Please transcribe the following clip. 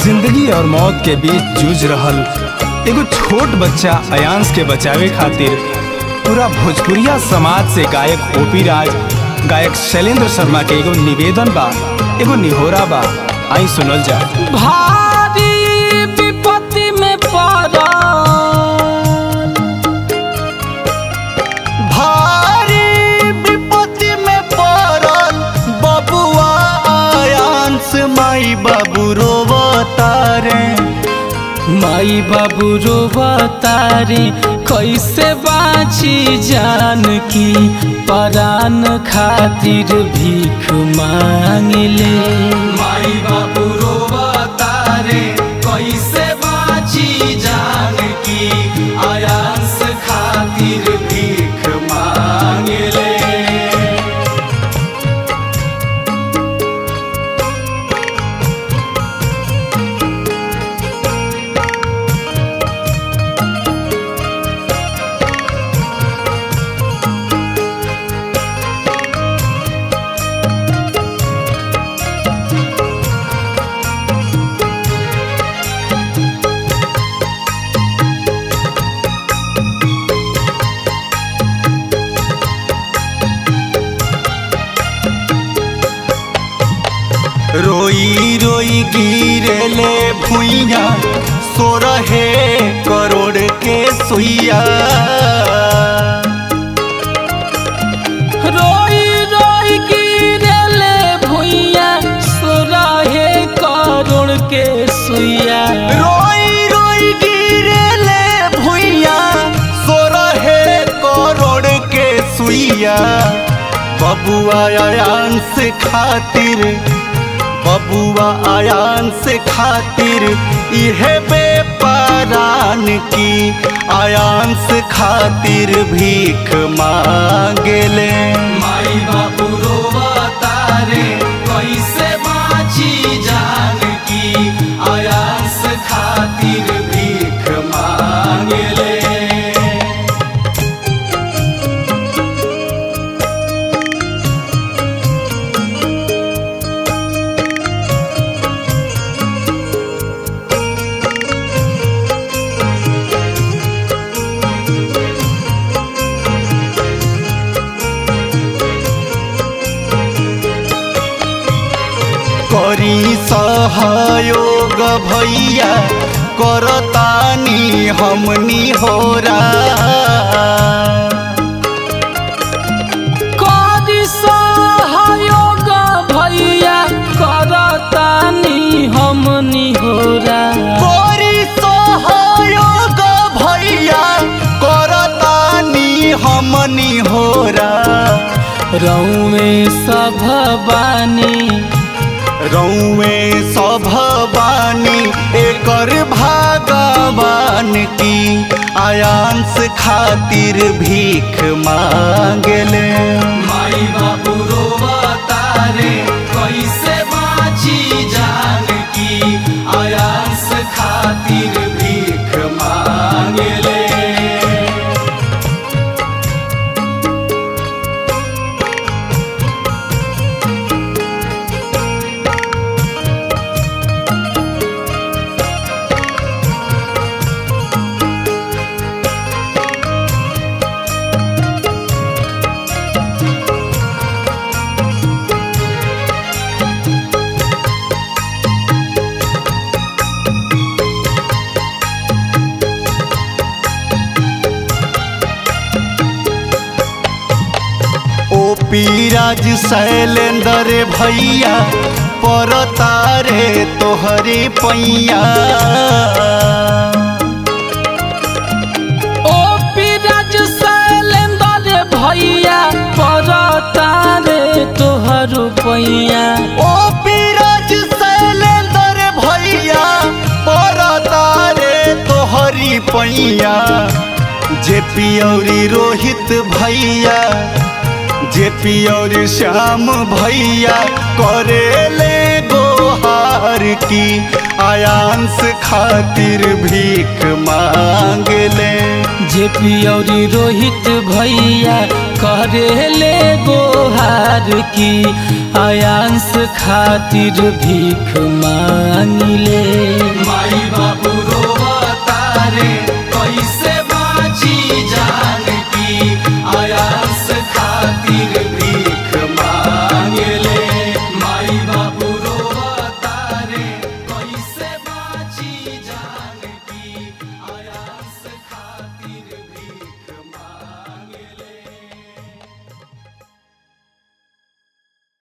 जिंदगी और मौत के बीच जूझ रहल एगो छोट बच्चा अयांश के बचावे खातिर पूरा भोजपुरिया समाज से गायक ओपी राज, गायक शैलेंद्र शर्मा के एगो निवेदन बा, एगो निहोरा बा। आई सुनल जा। भारी विपत्ति में पड़ल, भारी विपत्ति में पड़ल बबुआ अयांश, माई बाबू रोवतारे, माई बाबू रोवतारे, कैसे बाँची जान की परान खातिर भीख मांगले। माई बाबू रोवतारे, कैसे बाँची जान की अयांश खातिर भीख मांगले। रोई रोई गिरले भुइया, 16 करोड़ के सुइया। रोई रोई गिरले भुइया, 16 करोड़ के सुइया। रोई रोई गिरले भुइया, 16 करोड़ के सुइया। बबुआ अयांश खातिर, बबुआ अयांश खातिर इहे बेपरान की अयांश खातिर भीख मांगले। माई बाबू रोवतारे, कैसे बाँची जान की अयांश खातिर भीख मांगले। करी सहयोग भैया, करतानी हमनी होरा। करी सहयोग भैया, करतानी हमनी होरा। करी सहयोग भैया, करतानी हमनी होरा। रौवे सभ बानी, रौवे सभ बानी, एकर भगवान की अयांश खातिर भीख मांगले। माई बाबू रोवतारे, कैसे बाँची जान की अयांश खातिर भीख मांगले। ओपी राज शैलेंद्र भैया, परतारे तोहरे पैया। ओपी राज शैलेंद्र भैया, परतारे तोहर पैया। ओपी राज शैलेंद्र भैया, परतारे तोहरी पैया। जेपी और रोहित भैया, जेपी और श्याम भैया, करेले गोहार की अयांश खातिर भीख मांगले। जेपी और रोहित भैया, करेले गोहार की आयांस खातिर भीख मांगिले। माई बाबू रोवा तारे कैसे